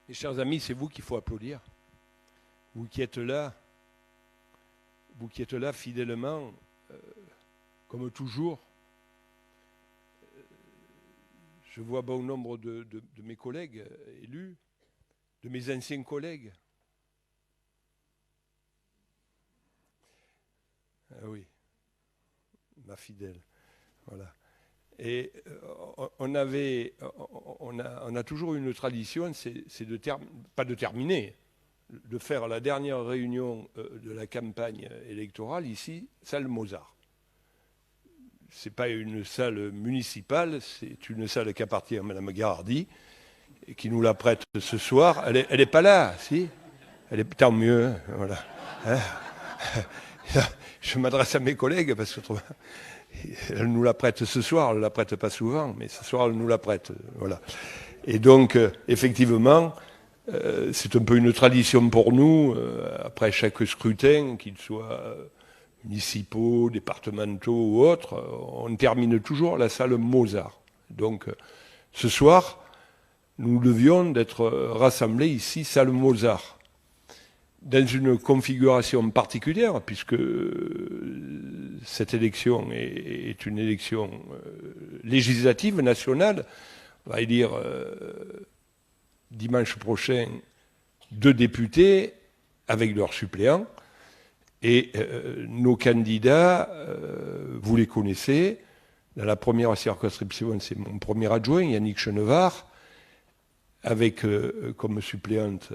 Mes chers amis, c'est vous qu'il faut applaudir. Vous qui êtes là fidèlement, comme toujours. Je vois bon nombre de mes collègues élus, de mes anciens collègues. Ah oui, ma fidèle, voilà. Et on a toujours une tradition, c'est pas de terminer, de faire la dernière réunion de la campagne électorale ici, salle Mozart. C'est pas une salle municipale, c'est une salle qui appartient à Mme Gherardi et qui nous la prête ce soir. Elle est pas là, si. Elle est tant mieux, voilà. Hein. Je m'adresse à mes collègues parce que elle nous la prête ce soir, elle ne la prête pas souvent, mais ce soir elle nous la prête, voilà. Et donc, effectivement, c'est un peu une tradition pour nous, après chaque scrutin, qu'il soit municipaux, départementaux ou autres, on termine toujours la salle Mozart. Donc, ce soir, nous devions d'être rassemblés ici, salle Mozart, dans une configuration particulière, puisque cette élection est une élection législative, nationale. On va dire dimanche prochain 2 députés avec leurs suppléants. Et nos candidats, vous les connaissez. Dans la première circonscription, c'est mon premier adjoint, Yannick Chenevard, avec comme suppléante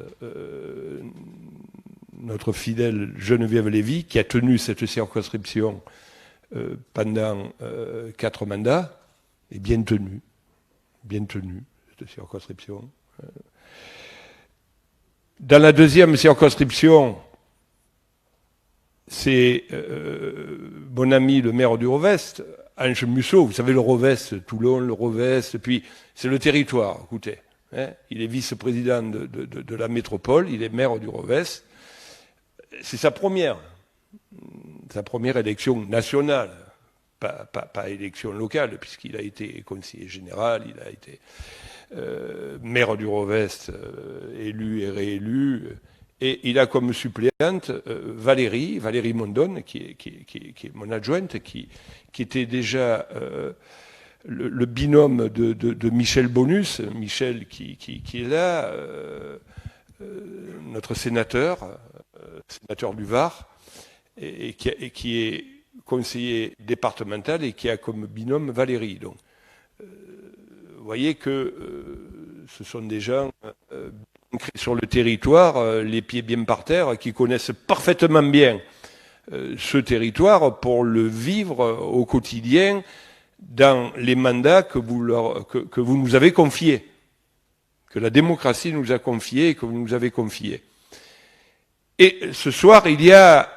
notre fidèle Geneviève Lévy, qui a tenu cette circonscription pendant 4 mandats, et bien tenue, cette circonscription. Dans la deuxième circonscription, c'est mon ami le maire du Rovest, Ange Musso. Vous savez, le Rovest, Toulon, le Rovest, puis c'est le territoire, écoutez. Hein, il est vice-président de la métropole, il est maire du Rovest. C'est sa première élection nationale, pas élection locale, puisqu'il a été conseiller général, il a été maire du Rovest, élu et réélu. Et il a comme suppléante Valérie Mondonne, qui est mon adjointe, qui était déjà le binôme de Michel Bonus, Michel qui est là, notre sénateur du Var, et qui est conseiller départemental et qui a comme binôme Valérie. Donc, vous voyez que ce sont des gens ancrés sur le territoire, les pieds bien par terre, qui connaissent parfaitement bien ce territoire pour le vivre au quotidien dans les mandats que vous nous avez confiés, que la démocratie nous a confiés et que vous nous avez confiés. Et ce soir, il y a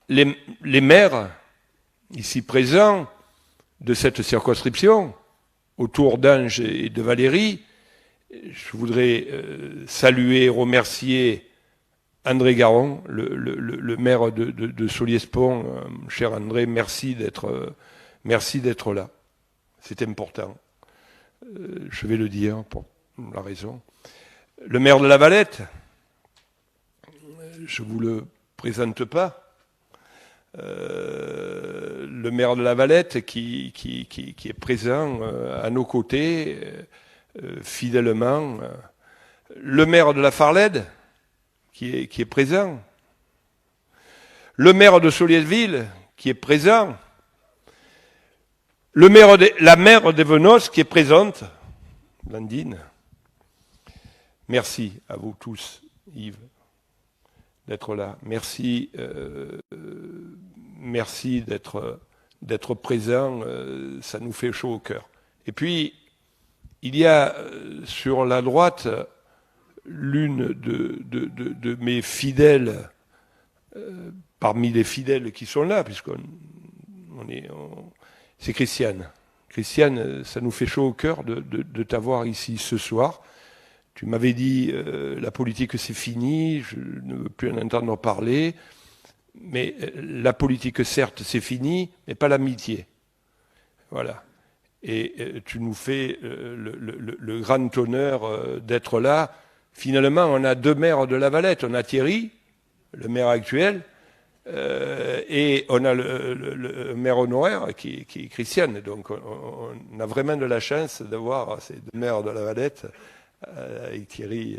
les maires ici présents de cette circonscription, autour d'Ange et de Valérie. Je voudrais saluer et remercier André Garon, le maire de Soliespont. Cher André, merci d'être là. C'est important. Je vais le dire pour la raison. Le maire de La Valette, je ne vous le présente pas. Le maire de La Valette qui est présent à nos côtés, fidèlement. Le maire de la Farlède qui est présent. Le maire de Soliéville qui est présent. La maire d'Evenos qui est présente, Landine. Merci à vous tous, Yves, d'être là. Merci d'être présent, ça nous fait chaud au cœur. Et puis, il y a sur la droite l'une de mes fidèles, parmi les fidèles qui sont là, c'est Christiane. Christiane, ça nous fait chaud au cœur de t'avoir ici ce soir. Tu m'avais dit, la politique c'est fini, je ne veux plus en entendre parler. Mais la politique, certes, c'est fini, mais pas l'amitié. Voilà. Et tu nous fais le grand honneur d'être là. finalement, on a 2 maires de La Valette. On a Thierry, le maire actuel, et on a le maire honoraire qui est Christiane. Donc on a vraiment de la chance d'avoir ces 2 maires de La Valette avec Thierry.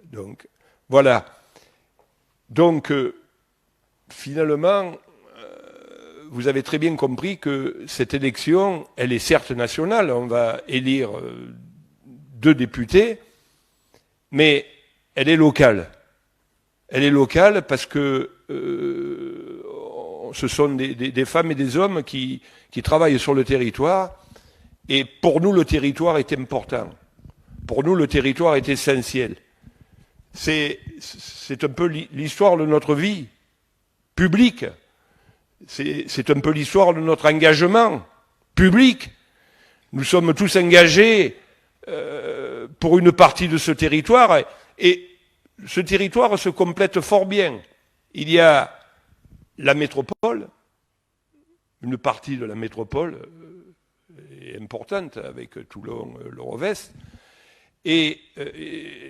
Donc voilà. Donc finalement, vous avez très bien compris que cette élection, elle est certes nationale. On va élire 2 députés, mais elle est locale. Elle est locale parce que ce sont des femmes et des hommes qui travaillent sur le territoire. Et pour nous, le territoire est important. Pour nous, le territoire est essentiel. C'est un peu l'histoire de notre vie publique. C'est un peu l'histoire de notre engagement public. Nous sommes tous engagés pour une partie de ce territoire. Et ce territoire se complète fort bien. Il y a la métropole, une partie de la métropole est importante avec Toulon, l'Eurovest, et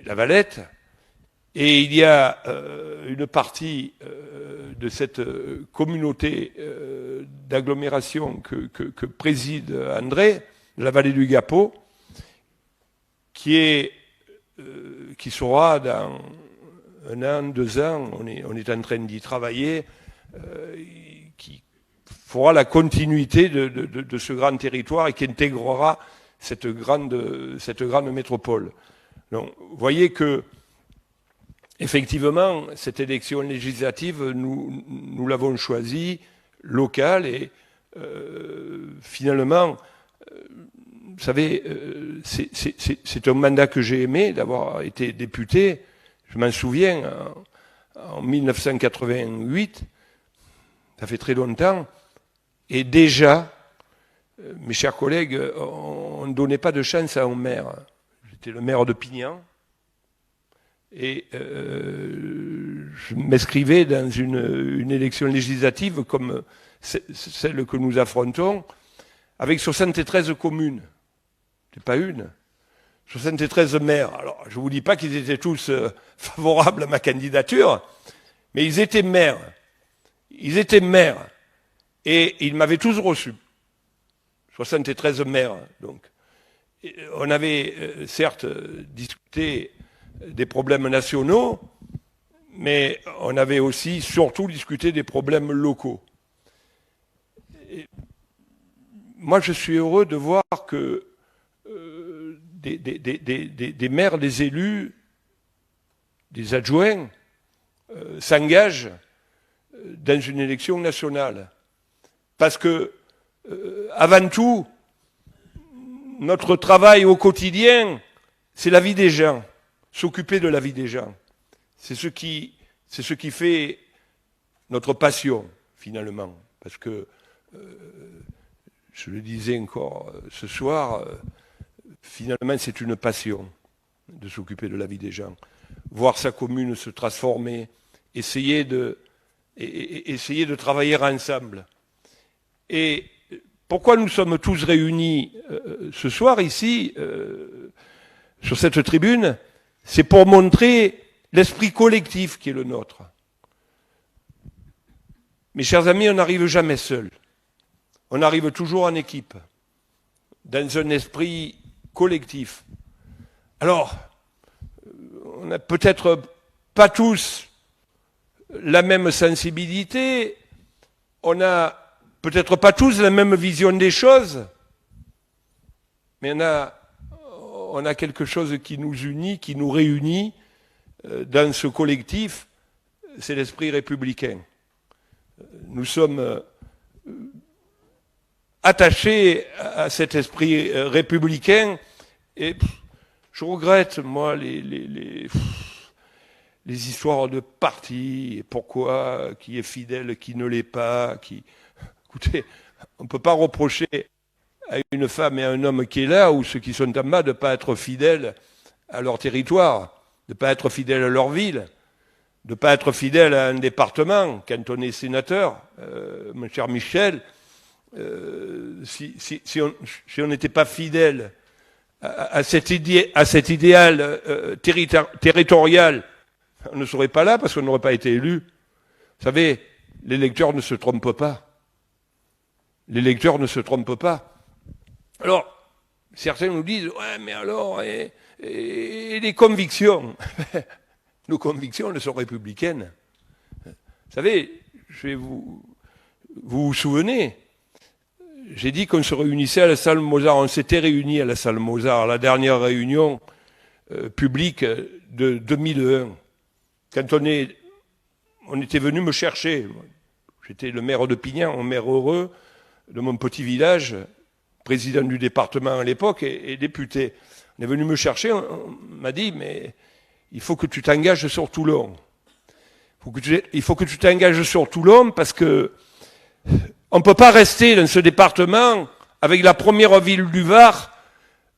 la Valette, et il y a une partie de cette communauté d'agglomération que préside André, de la vallée du Gapot, qui sera dans 1 an, 2 ans, on est en train d'y travailler, qui fera la continuité de ce grand territoire et qui intégrera cette grande métropole. Donc, vous voyez que, effectivement, cette élection législative, nous l'avons choisie locale et finalement, vous savez, c'est un mandat que j'ai aimé, d'avoir été député. Je m'en souviens, en 1988, ça fait très longtemps, et déjà, mes chers collègues, on ne donnait pas de chance à un maire. J'étais le maire de Pignan, et je m'inscrivais dans une élection législative comme celle que nous affrontons, avec 73 communes. C'est pas une. 73 maires. Alors, je ne vous dis pas qu'ils étaient tous favorables à ma candidature, mais ils étaient maires. Ils étaient maires. Et ils m'avaient tous reçu. 73 maires, donc. Et on avait, certes, discuté des problèmes nationaux, mais on avait aussi, surtout, discuté des problèmes locaux. Et moi, je suis heureux de voir que des maires, des élus, des adjoints s'engagent dans une élection nationale. Parce que, avant tout, notre travail au quotidien, c'est la vie des gens, s'occuper de la vie des gens. C'est ce qui fait notre passion, finalement. Parce que, je le disais encore ce soir, finalement, c'est une passion de s'occuper de la vie des gens. Voir sa commune se transformer, essayer de travailler ensemble. Et pourquoi nous sommes tous réunis ce soir ici, sur cette tribune, c'est pour montrer l'esprit collectif qui est le nôtre. Mes chers amis, on n'arrive jamais seul. On arrive toujours en équipe, dans un esprit collectif. Alors, on n'a peut-être pas tous la même sensibilité, on n'a peut-être pas tous la même vision des choses, mais on a quelque chose qui nous unit, qui nous réunit dans ce collectif, c'est l'esprit républicain. Nous sommes attachés à cet esprit républicain et je regrette, moi, les histoires de partis, et pourquoi, qui est fidèle, qui ne l'est pas, Écoutez, on ne peut pas reprocher à une femme et à un homme qui est là, ou ceux qui sont en bas, de ne pas être fidèles à leur territoire, de ne pas être fidèles à leur ville, de ne pas être fidèles à un département. Quand on est sénateur, mon cher Michel, si on n'était pas fidèle à cet idéal territorial, on ne serait pas là parce qu'on n'aurait pas été élu. Vous savez, l'électeur ne se trompe pas. L'électeur ne se trompe pas. Alors, certains nous disent, ouais, mais alors, et les convictions? Nos convictions, elles sont républicaines. Vous savez, vous vous souvenez, j'ai dit qu'on se réunissait à la salle Mozart. On s'était réunis à la salle Mozart, à la dernière réunion publique de 2001. Quand on était venu me chercher. J'étais le maire de Pignan, un maire heureux de mon petit village, président du département à l'époque et député. On est venu me chercher, on m'a dit, mais il faut que tu t'engages sur Toulon. Il faut que tu t'engages sur Toulon parce que on ne peut pas rester dans ce département avec la première ville du Var,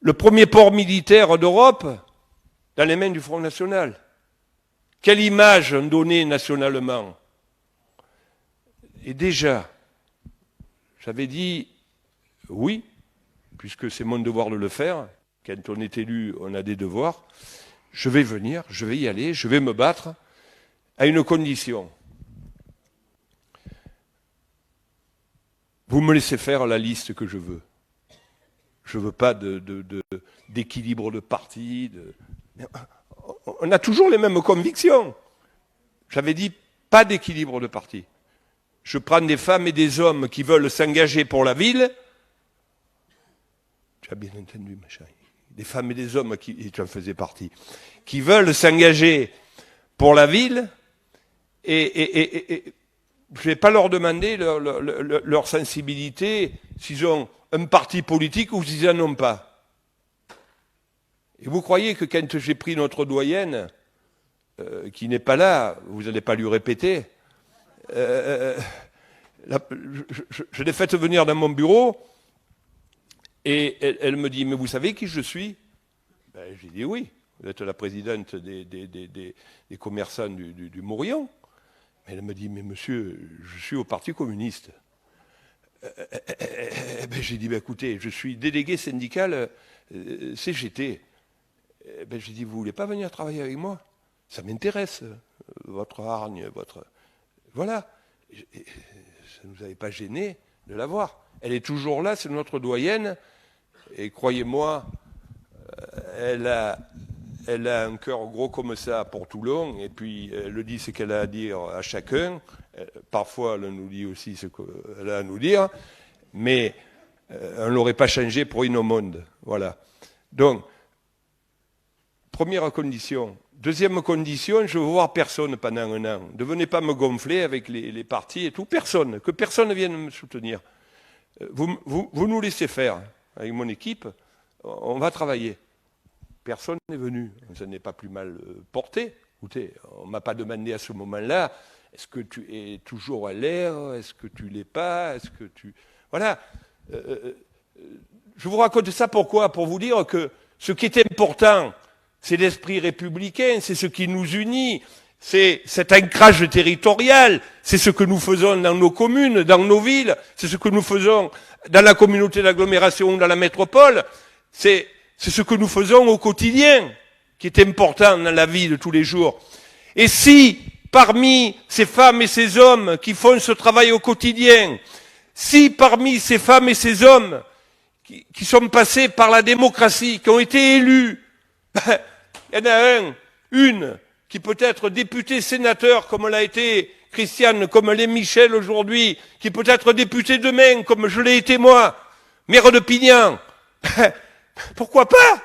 le premier port militaire d'Europe, dans les mains du Front National. Quelle image on donnait nationalement? Et déjà, j'avais dit oui, puisque c'est mon devoir de le faire. Quand on est élu, on a des devoirs. Je vais venir, je vais y aller, je vais me battre, à une condition. Vous me laissez faire la liste que je veux. Je ne veux pas d'équilibre de parti. On a toujours les mêmes convictions. J'avais dit pas d'équilibre de parti. Je prends des femmes et des hommes qui veulent s'engager pour la ville. Tu as bien entendu, machin. Des femmes et des hommes et tu en faisais partie, qui veulent s'engager pour la ville et je ne vais pas leur demander leur sensibilité, s'ils ont un parti politique ou s'ils n'en ont pas. Et vous croyez que quand j'ai pris notre doyenne, qui n'est pas là, vous n'allez pas lui répéter, je l'ai faite venir dans mon bureau et elle me dit, mais vous savez qui je suis? J'ai dit oui, vous êtes la présidente des commerçants du Morillon. Elle me dit, mais monsieur, je suis au Parti communiste. J'ai dit, écoutez, je suis délégué syndical CGT. J'ai dit, vous ne voulez pas venir travailler avec moi? Ça m'intéresse, votre hargne, votre... Voilà. Ça ne nous avait pas gêné de la voir. Elle est toujours là, c'est notre doyenne. Et croyez-moi, elle a un cœur gros comme ça pour Toulon, et puis elle dit ce qu'elle a à dire à chacun. Parfois, elle nous dit aussi ce qu'elle a à nous dire, mais on ne l'aurait pas changé pour une au monde. Voilà. Donc, première condition. Deuxième condition, je veux voir personne pendant un an. Ne venez pas me gonfler avec les partis et tout. Personne. Que personne vienne me soutenir. Vous nous laissez faire. Avec mon équipe, on va travailler. Personne n'est venu. Ça n'est pas plus mal porté. Écoutez, on ne m'a pas demandé à ce moment-là, est-ce que tu es toujours à l'air? Est-ce que tu ne l'es pas? Est-ce que tu... Voilà. Je vous raconte ça pourquoi? Pour vous dire que ce qui est important, c'est l'esprit républicain, c'est ce qui nous unit, c'est cet ancrage territorial, c'est ce que nous faisons dans nos communes, dans nos villes, c'est ce que nous faisons dans la communauté d'agglomération ou dans la métropole, c'est ce que nous faisons au quotidien, qui est important dans la vie de tous les jours. Et si, parmi ces femmes et ces hommes qui font ce travail au quotidien, si parmi ces femmes et ces hommes qui sont passés par la démocratie, qui ont été élus, il y en a une qui peut être député sénateur comme l'a été Christiane, comme l'est Michel aujourd'hui, qui peut être député demain comme je l'ai été moi, maire de Pignan. Pourquoi pas?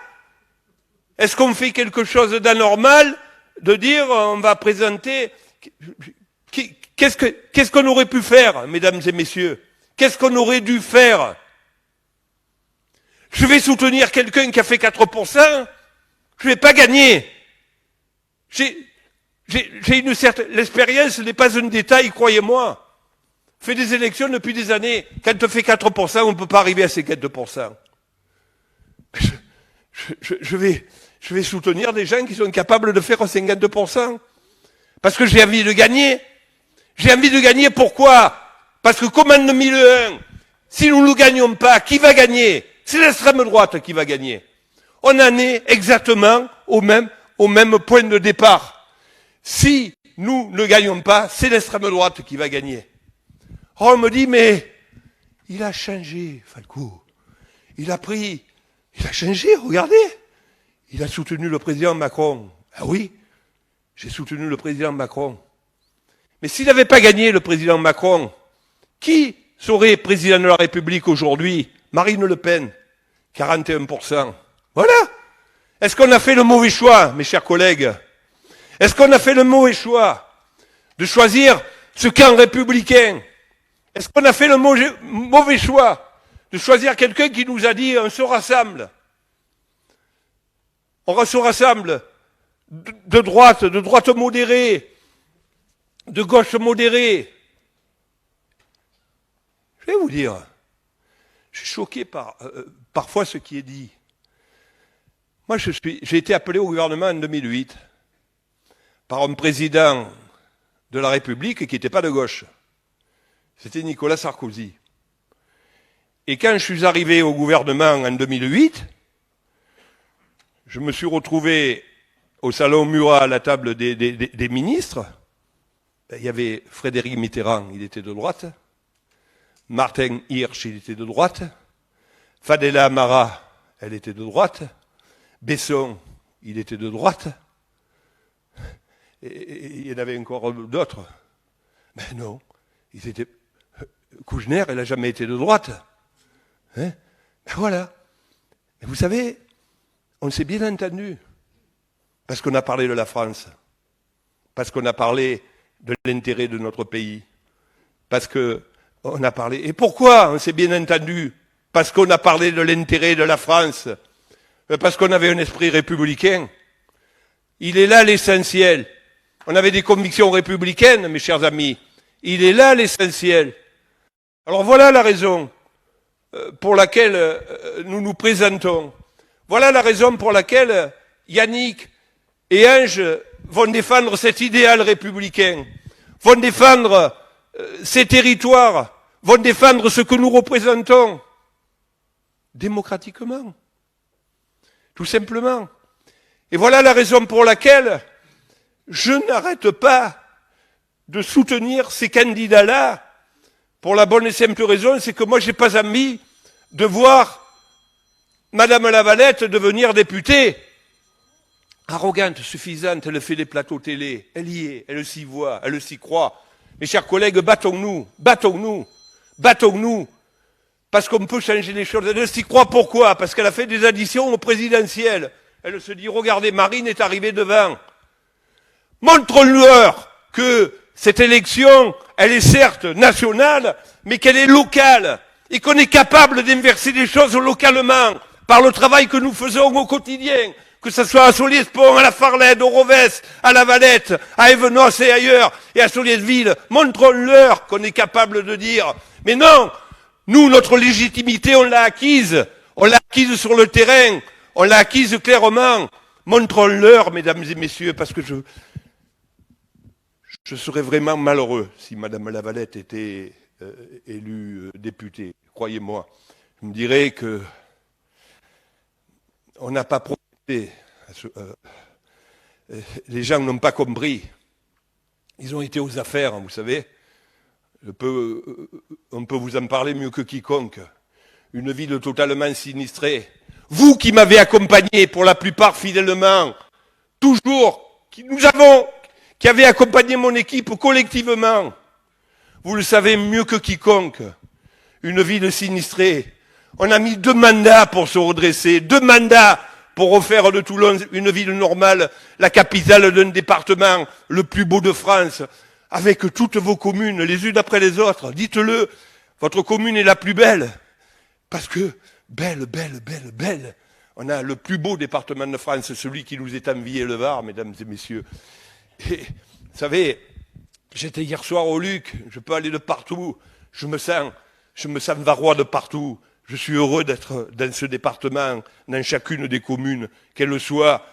Est-ce qu'on fait quelque chose d'anormal de dire on va présenter... Qu'est-ce qu'on aurait pu faire, mesdames et messieurs? Qu'est-ce qu'on aurait dû faire? Je vais soutenir quelqu'un qui a fait 4%, je ne vais pas gagner. J'ai une certaine... L'expérience n'est pas un détail, croyez-moi. Fais des élections depuis des années. Quand tu fais 4%, on ne peut pas arriver à ces 4%. Je vais soutenir des gens qui sont capables de faire 50%. Parce que j'ai envie de gagner. J'ai envie de gagner, pourquoi? Parce que comme en 2001, si nous ne gagnons pas, qui va gagner? C'est l'extrême droite qui va gagner. On en est exactement au même point de départ. Si nous ne gagnons pas, c'est l'extrême droite qui va gagner. Alors on me dit, mais il a changé, Falco. Il a changé, regardez. Il a soutenu le président Macron. Ah oui, j'ai soutenu le président Macron. Mais s'il n'avait pas gagné le président Macron, qui serait président de la République aujourd'hui? Marine Le Pen, 41%. Voilà. Est-ce qu'on a fait le mauvais choix, mes chers collègues? Est-ce qu'on a fait le mauvais choix de choisir ce camp républicain? Est-ce qu'on a fait le mauvais choix de choisir quelqu'un qui nous a dit on se rassemble? On se rassemble de droite modérée, de gauche modérée. Je vais vous dire, je suis choqué par parfois ce qui est dit. Moi, j'ai été appelé au gouvernement en 2008 par un président de la République qui n'était pas de gauche. C'était Nicolas Sarkozy. Et quand je suis arrivé au gouvernement en 2008, je me suis retrouvé au salon Murat à la table des ministres. Il y avait Frédéric Mitterrand, il était de droite. Martin Hirsch, il était de droite. Fadela Amara, elle était de droite. Besson, il était de droite. Et il y en avait encore d'autres. Mais non, ils étaient... Kouchner, elle n'a jamais été de droite. Hein? Ben voilà. Mais vous savez, on s'est bien entendu. Parce qu'on a parlé de la France. Parce qu'on a parlé de l'intérêt de notre pays. Parce qu'on a parlé... Et pourquoi on s'est bien entendu? Parce qu'on a parlé de l'intérêt de la France. Parce qu'on avait un esprit républicain. Il est là l'essentiel. On avait des convictions républicaines, mes chers amis. Il est là l'essentiel. Alors voilà la raison pour laquelle nous nous présentons. Voilà la raison pour laquelle Yannick et Ange vont défendre cet idéal républicain, vont défendre ces territoires, vont défendre ce que nous représentons démocratiquement, tout simplement. Et voilà la raison pour laquelle je n'arrête pas de soutenir ces candidats-là, pour la bonne et simple raison, c'est que moi j'ai pas envie de voir Madame Lavalette devenir députée. Arrogante, suffisante, elle fait des plateaux télé, elle y est, elle s'y voit, elle s'y croit. Mes chers collègues, battons-nous, battons-nous, battons-nous, parce qu'on peut changer les choses. Elle s'y croit pourquoi? Parce qu'elle a fait des additions au présidentiel. Elle se dit, regardez, Marine est arrivée devant. Montre-leur que cette élection, elle est certes nationale, mais qu'elle est locale, et qu'on est capable d'inverser les choses localement, par le travail que nous faisons au quotidien, que ce soit à Solliès-Pont, à la Farlède, au Rovès, à la Valette, à Evenos et ailleurs, et à Solliès-Ville. Montrons-leur qu'on est capable de dire, mais non, nous, notre légitimité, on l'a acquise sur le terrain, on l'a acquise clairement. Montrons-leur, mesdames et messieurs, parce que je serais vraiment malheureux si Madame Lavalette était élue députée, croyez-moi. Je me dirais que on n'a pas profité. Les gens n'ont pas compris. Ils ont été aux affaires, vous savez. On peut vous en parler mieux que quiconque. Une ville totalement sinistrée. Vous qui m'avez accompagné pour la plupart fidèlement, toujours, qui avez accompagné mon équipe collectivement, vous le savez mieux que quiconque. Une ville sinistrée. On a mis 2 mandats pour se redresser, 2 mandats pour refaire de Toulon une ville normale, la capitale d'un département le plus beau de France, avec toutes vos communes, les unes après les autres. Dites-le, votre commune est la plus belle. Parce que, belle. On a le plus beau département de France, celui qui nous est envié, le Var, mesdames et messieurs. Et, vous savez, j'étais hier soir au Luc, je peux aller de partout, je me sens varois de partout. Je suis heureux d'être dans ce département, dans chacune des communes, qu'elles soient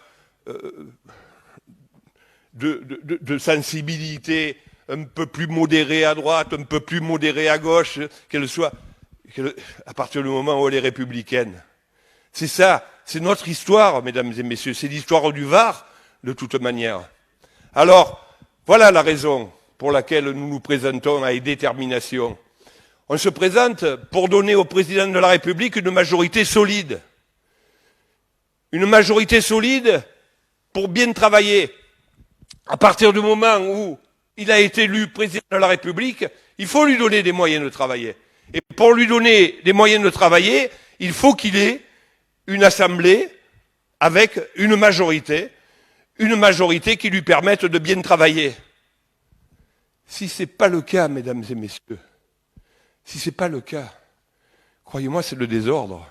de sensibilité un peu plus modérée à droite, un peu plus modérée à gauche, qu'elles soient à partir du moment où elle est républicaine. C'est ça C'est notre histoire, mesdames et messieurs, c'est l'histoire du Var, de toute manière. Alors, voilà la raison pour laquelle nous nous présentons avec détermination. On se présente pour donner au président de la République une majorité solide. Une majorité solide pour bien travailler. À partir du moment où il a été élu président de la République, il faut lui donner des moyens de travailler. Et pour lui donner des moyens de travailler, il faut qu'il ait une assemblée avec une majorité qui lui permette de bien travailler. Si ce n'est pas le cas, mesdames et messieurs, si ce n'est pas le cas, croyez-moi, c'est le désordre.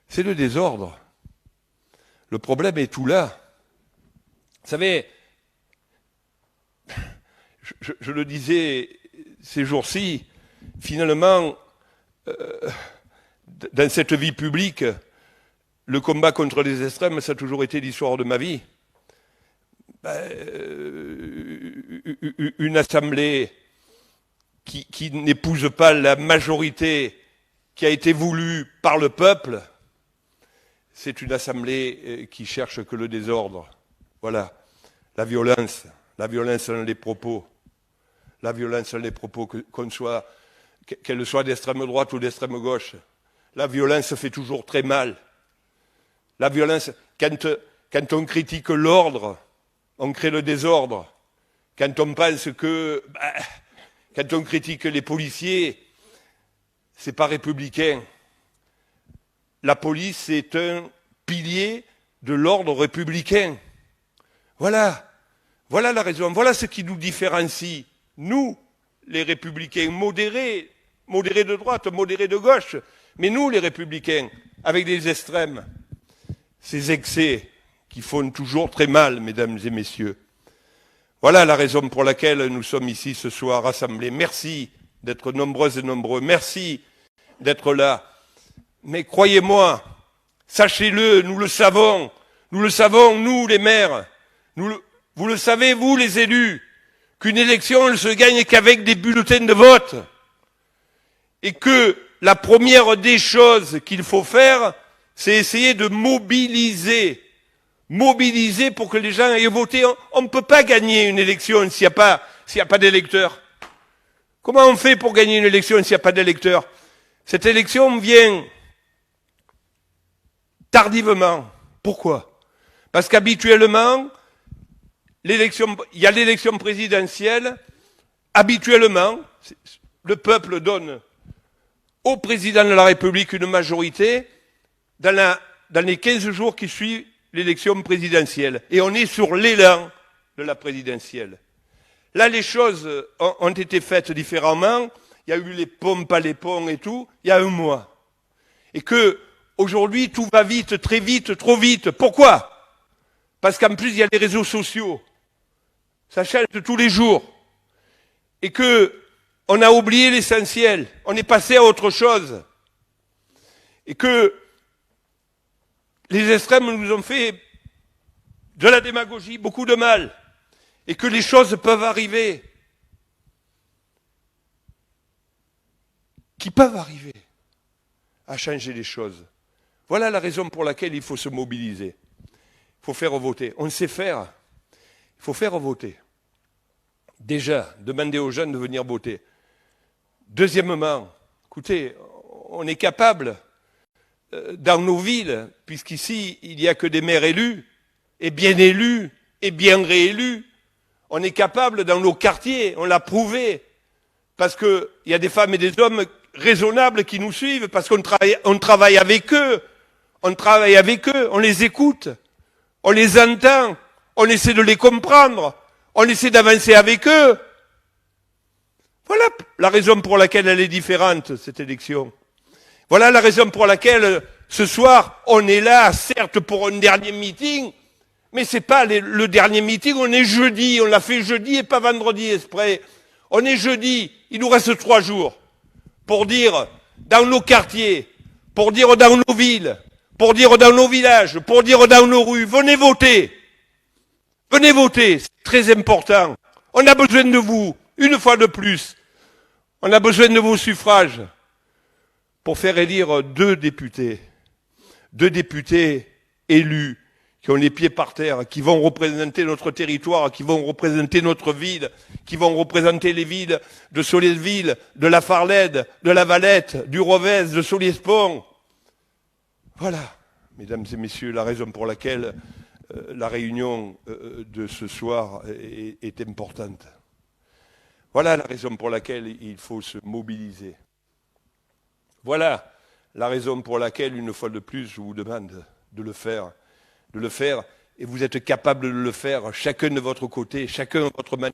C'est le désordre. Le problème est tout là. Vous savez, je le disais ces jours-ci, finalement, dans cette vie publique, le combat contre les extrêmes, ça a toujours été l'histoire de ma vie. Une assemblée qui n'épouse pas la majorité qui a été voulue par le peuple, c'est une assemblée qui cherche que le désordre. Voilà, la violence dans les propos. La violence dans les propos, qu'elle soit d'extrême droite ou d'extrême gauche. La violence fait toujours très mal. La violence, quand on critique l'ordre, on crée le désordre. Quand on pense quand on critique les policiers, c'est pas républicain. La police est un pilier de l'ordre républicain. Voilà la raison, voilà ce qui nous différencie, nous, les républicains modérés de droite, modérés de gauche, mais nous, les républicains, avec des extrêmes, ces excès qui font toujours très mal, mesdames et messieurs. Voilà la raison pour laquelle nous sommes ici ce soir rassemblés. Merci d'être nombreuses et nombreux, merci d'être là. Mais croyez-moi, sachez-le, nous le savons, nous les maires, vous le savez, vous les élus, qu'une élection ne se gagne qu'avec des bulletins de vote. Et que la première des choses qu'il faut faire, c'est essayer de mobiliser pour que les gens aillent voter. On ne peut pas gagner une élection s'il n'y a pas d'électeurs. Comment on fait pour gagner une élection s'il n'y a pas d'électeurs? Cette élection vient tardivement. Pourquoi? Parce qu'habituellement, il y a l'élection présidentielle. Habituellement, le peuple donne au président de la République une majorité dans les 15 jours qui suivent l'élection présidentielle. Et on est sur l'élan de la présidentielle. Là, les choses ont été faites différemment. Il y a eu les ponts, pas les ponts et tout, il y a un mois. Et que, aujourd'hui, tout va vite, très vite, trop vite. Pourquoi? Parce qu'en plus, il y a les réseaux sociaux. Ça change tous les jours. Et que, on a oublié l'essentiel. On est passé à autre chose. Et que, les extrêmes nous ont fait de la démagogie, beaucoup de mal. Et que les choses peuvent arriver. Qui peuvent arriver à changer les choses. Voilà la raison pour laquelle il faut se mobiliser. Il faut faire voter. On sait faire. Il faut faire voter. Déjà, demander aux jeunes de venir voter. Deuxièmement, écoutez, on est capable, dans nos villes, puisqu'ici, il n'y a que des maires élus, et bien réélus, on est capable dans nos quartiers, on l'a prouvé, parce qu'il y a des femmes et des hommes raisonnables qui nous suivent, parce qu'on travaille avec eux, on les écoute, on les entend, on essaie de les comprendre, on essaie d'avancer avec eux. Voilà la raison pour laquelle elle est différente, cette élection. Voilà la raison pour laquelle, ce soir, on est là, certes, pour un dernier meeting, mais c'est pas le dernier meeting, on est jeudi, on l'a fait jeudi et pas vendredi exprès. On est jeudi, il nous reste 3 jours pour dire dans nos quartiers, pour dire dans nos villes, pour dire dans nos villages, pour dire dans nos rues, venez voter. Venez voter, c'est très important. On a besoin de vous, une fois de plus. On a besoin de vos suffrages pour faire élire 2 députés. 2 députés élus qui ont les pieds par terre, qui vont représenter notre territoire, qui vont représenter notre ville, qui vont représenter les villes de Soleilville, de la Farlède, de la Valette, du Rovez, de Soliespont. Voilà, mesdames et messieurs, la raison pour laquelle la réunion de ce soir est importante. Voilà la raison pour laquelle il faut se mobiliser. Voilà la raison pour laquelle, une fois de plus, je vous demande de le faire, et vous êtes capable de le faire, chacun de votre côté, chacun de votre manière,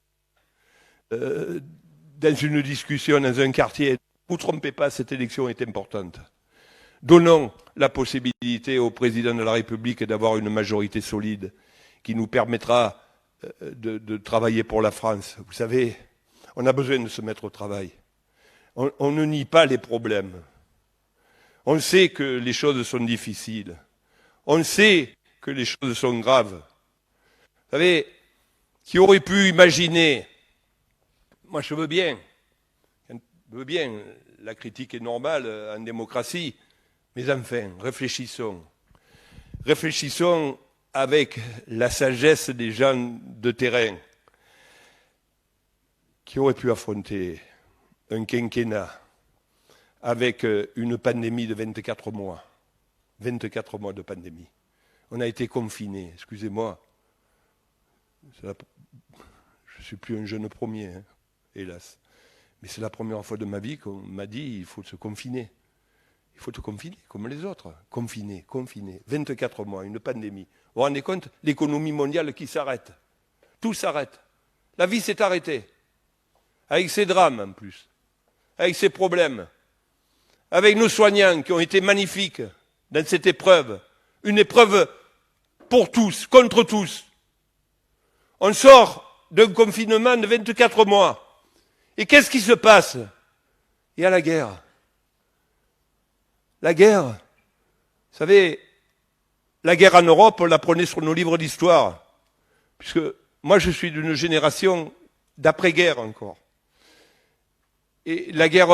dans une discussion, dans un quartier. Ne vous trompez pas, cette élection est importante. Donnons la possibilité au président de la République d'avoir une majorité solide qui nous permettra de travailler pour la France. Vous savez, on a besoin de se mettre au travail. On ne nie pas les problèmes. On sait que les choses sont difficiles. On sait que les choses sont graves. Vous savez, qui aurait pu imaginer, moi je veux bien, la critique est normale en démocratie, mais enfin, réfléchissons. Réfléchissons avec la sagesse des gens de terrain qui auraient pu affronter un quinquennat avec une pandémie de 24 mois. 24 mois de pandémie. On a été confinés, excusez-moi. Je ne suis plus un jeune premier, hein, hélas. Mais c'est la première fois de ma vie qu'on m'a dit il faut se confiner. Il faut te confiner, comme les autres. Confiner. 24 mois, une pandémie. Vous vous rendez compte? L'économie mondiale qui s'arrête. Tout s'arrête. La vie s'est arrêtée. Avec ses drames en plus. Avec ses problèmes. Avec nos soignants qui ont été magnifiques dans cette épreuve. Une épreuve pour tous, contre tous. On sort d'un confinement de 24 mois. Et qu'est-ce qui se passe? Il y a la guerre. La guerre, vous savez, la guerre en Europe, on l'apprenait sur nos livres d'histoire. Puisque moi, je suis d'une génération d'après-guerre encore. Et la guerre,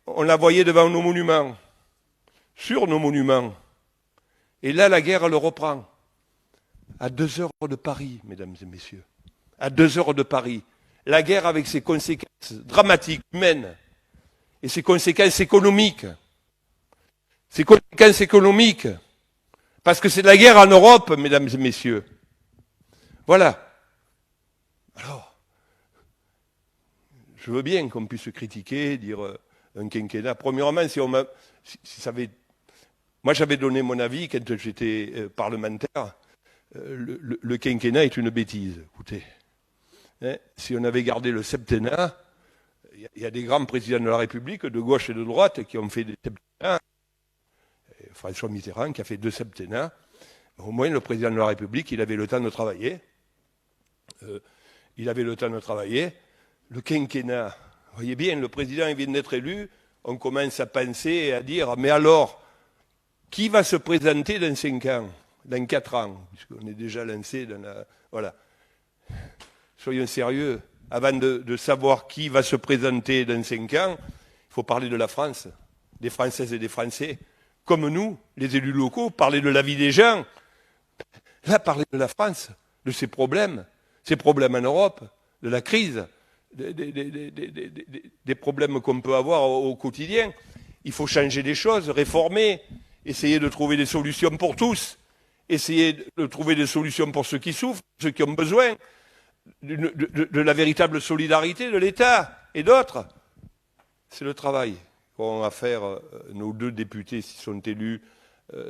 on la voyait devant nos monuments, sur nos monuments. Et là, la guerre, elle le reprend. À 2 heures de Paris, mesdames et messieurs. À 2 heures de Paris. La guerre avec ses conséquences dramatiques, humaines, et ses conséquences économiques. Ses conséquences économiques. Parce que c'est la guerre en Europe, mesdames et messieurs. Voilà. Alors, je veux bien qu'on puisse critiquer, dire un quinquennat. Premièrement, si ça avait... Moi, j'avais donné mon avis quand j'étais parlementaire. Le quinquennat est une bêtise. Écoutez, hein, si on avait gardé le septennat, il y a des grands présidents de la République, de gauche et de droite, qui ont fait des septennats. François Mitterrand, qui a fait 2 septennats. Au moins, le président de la République, il avait le temps de travailler. Le quinquennat, vous voyez bien, le président il vient d'être élu, on commence à penser et à dire, mais alors, qui va se présenter dans 5 ans, dans 4 ans, puisqu'on est déjà lancé dans la... Voilà. Soyons sérieux, avant de savoir qui va se présenter dans 5 ans, il faut parler de la France, des Françaises et des Français. Comme nous, les élus locaux, parler de la vie des gens. Là, parler de la France, de ses problèmes en Europe, de la crise, des problèmes qu'on peut avoir au quotidien. Il faut changer les choses, réformer, essayer de trouver des solutions pour tous, essayer de trouver des solutions pour ceux qui souffrent, ceux qui ont besoin de la véritable solidarité de l'État et d'autres. C'est le travail qu'ont à faire nos 2 députés s'ils sont élus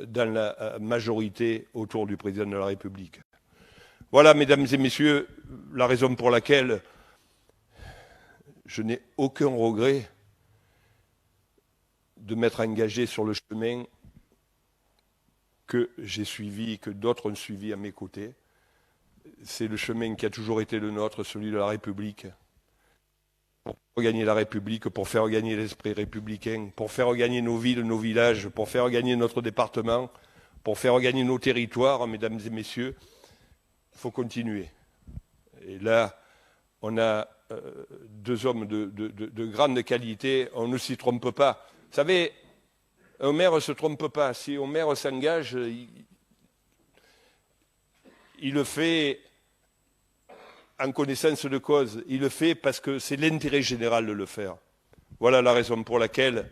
dans la majorité autour du président de la République. Voilà, mesdames et messieurs, la raison pour laquelle je n'ai aucun regret de m'être engagé sur le chemin que j'ai suivi, que d'autres ont suivi à mes côtés. C'est le chemin qui a toujours été le nôtre, celui de la République. Pour gagner la République, pour faire gagner l'esprit républicain, pour faire gagner nos villes, nos villages, pour faire gagner notre département, pour faire gagner nos territoires, mesdames et messieurs, il faut continuer. Et là, on a 2 hommes de grande qualité, on ne s'y trompe pas. Vous savez, Un maire ne se trompe pas. Si un maire s'engage, il le fait en connaissance de cause. Il le fait parce que c'est l'intérêt général de le faire. Voilà la raison pour laquelle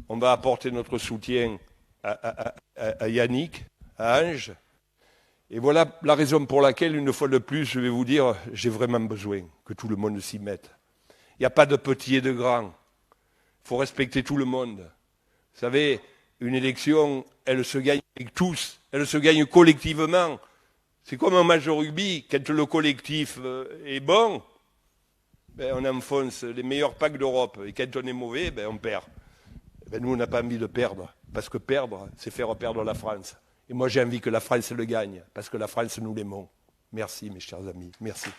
on va apporter notre soutien à Yannick, à Ange. Et voilà la raison pour laquelle, une fois de plus, je vais vous dire, j'ai vraiment besoin que tout le monde s'y mette. Il n'y a pas de petit et de grand. Il faut respecter tout le monde. Vous savez, une élection, elle se gagne avec tous. Elle se gagne collectivement. C'est comme un match de rugby. Quand le collectif est bon, ben, on enfonce les meilleurs packs d'Europe. Et quand on est mauvais, ben, on perd. Ben, nous, on n'a pas envie de perdre. Parce que perdre, c'est faire perdre la France. Et moi, j'ai envie que la France le gagne. Parce que la France, nous l'aimons. Merci, mes chers amis. Merci.